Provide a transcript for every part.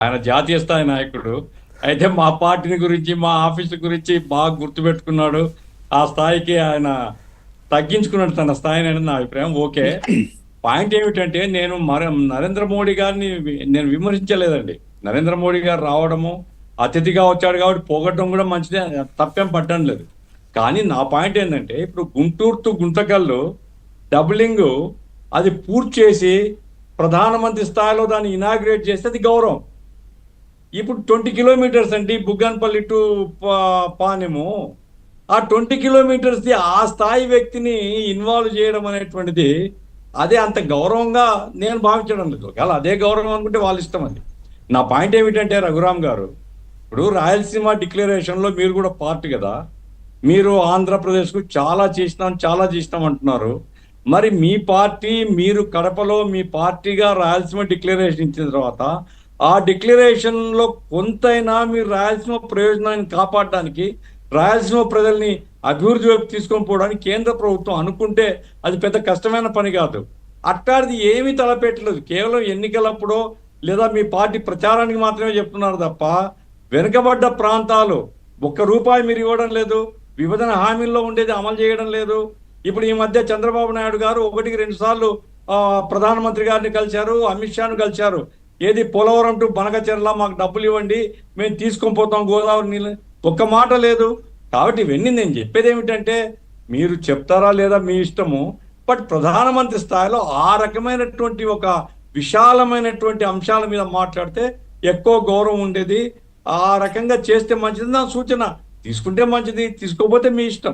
ఆయన జాతీయ స్థాయి నాయకుడు. అయితే మా పార్టీని గురించి, మా ఆఫీసు గురించి బాగా గుర్తుపెట్టుకున్నాడు. ఆ స్థాయికి ఆయన తగ్గించుకున్నాడు తన స్థాయిని అనేది నా అభిప్రాయం. ఓకే. పాయింట్ ఏమిటంటే నేను నరేంద్ర మోడీ గారిని నేను విమర్శించలేదండి. నరేంద్ర మోడీ గారు రావడము, అతిథిగా వచ్చాడు కాబట్టి పోగొట్టడం కూడా మంచిదే, తప్పేం పట్టడం లేదు. కానీ నా పాయింట్ ఏంటంటే ఇప్పుడు గుంటూరు టు గుంతకల్లు డబులింగ్ అది పూర్తి చేసి ప్రధానమంత్రి స్థాయిలో దాన్ని ఇనాగ్రేట్ చేస్తే అది గౌరవం. ఇప్పుడు 20 కిలోమీటర్స్ అండి బుగ్గాన్పల్లి టు పానెము. ఆ 20 కిలోమీటర్స్ది ఆ స్థాయి వ్యక్తిని ఇన్వాల్వ్ చేయడం అనేటువంటిది అదే అంత గౌరవంగా నేను భావించడం లేదు. ఒకవేళ అదే గౌరవం అనుకుంటే వాళ్ళ ఇష్టం అండి. నా పాయింట్ ఏమిటంటే రఘురామ్ గారు, ఇప్పుడు రాయలసీమ డిక్లరేషన్లో మీరు కూడా పార్ట్ కదా. మీరు ఆంధ్రప్రదేశ్కు చాలా చేసినాం అంటున్నారు. మరి మీ పార్టీ, మీరు కడపలో మీ పార్టీగా రాయలసీమ డిక్లరేషన్ ఇచ్చిన తర్వాత ఆ డిక్లరేషన్లో కొంతైనా మీరు రాయలసీమ ప్రయోజనాన్ని కాపాడడానికి, రాయలసీమ ప్రజల్ని అభివృద్ధి వైపు తీసుకొని పోవడానికి కేంద్ర ప్రభుత్వం అనుకుంటే అది పెద్ద కష్టమైన పని కాదు. అట్టాడిది ఏమీ తలపెట్టలేదు. కేవలం ఎన్నికలప్పుడో లేదా మీ పార్టీ ప్రచారానికి మాత్రమే చెప్తున్నారు తప్ప వెనుకబడ్డ ప్రాంతాలు ఒక్క రూపాయి మీరు ఇవ్వడం లేదు. విభజన హామీల్లో ఉండేది అమలు చేయడం లేదు. ఇప్పుడు ఈ మధ్య చంద్రబాబు నాయుడు గారు 1-2 సార్లు ప్రధానమంత్రి గారిని కలిశారు, అమిత్ షాను కలిశారు. ఏది పోలవరం టు బనకచెర్ల మాకు డబ్బులు ఇవ్వండి, మేము తీసుకొని పోతాం గోదావరి నీళ్ళు, ఒక్క మాట లేదు. కాబట్టి ఇవన్నీ నేను చెప్పేది ఏమిటంటే మీరు చెప్తారా లేదా మీ ఇష్టము. బట్ ప్రధానమంత్రి స్థాయిలో ఆ రకమైనటువంటి ఒక విశాలమైనటువంటి అంశాల మీద మాట్లాడితే ఎక్కువ గౌరవం ఉండేది. ఆ రకంగా చేస్తే మంచిది నా సూచన. తీసుకుంటే మంచిది, తీసుకోకపోతే మీ ఇష్టం.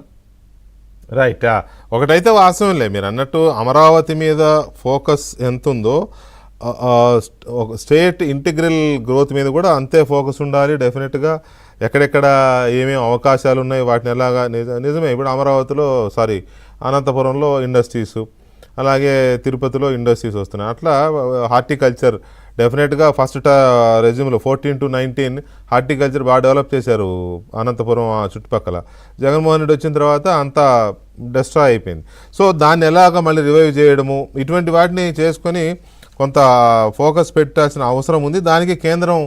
రైట్. ఒకటైతే వాస్తవంలే, మీరు అన్నట్టు అమరావతి మీద ఫోకస్ ఎంత ఉందో స్టేట్ ఇంటిగ్రల్ గ్రోత్ మీద కూడా అంతే ఫోకస్ ఉండాలి డెఫినెట్గా. ఎక్కడెక్కడ ఏమేమి అవకాశాలు ఉన్నాయి వాటిని ఎలాగా నిజమే. ఇప్పుడు అమరావతిలో అనంతపురంలో ఇండస్ట్రీస్, అలాగే తిరుపతిలో ఇండస్ట్రీస్ వస్తున్నాయి. అట్లా హార్టికల్చర్ డెఫినెట్గా ఫస్ట్ రెజ్యూమ్లో 14 to 19 హార్టికల్చర్ బాగా డెవలప్ చేశారు అనంతపురం చుట్టుపక్కల. జగన్మోహన్ రెడ్డి వచ్చిన తర్వాత అంతా డెస్ట్రాయ్ అయిపోయింది. సో దాన్ని ఎలాగ మళ్ళీ రివైవ్ చేయడము, ఇటువంటి వాటిని చేసుకొని కొంత ఫోకస్ పెట్టాల్సిన అవసరం ఉంది. దానికి కేంద్రం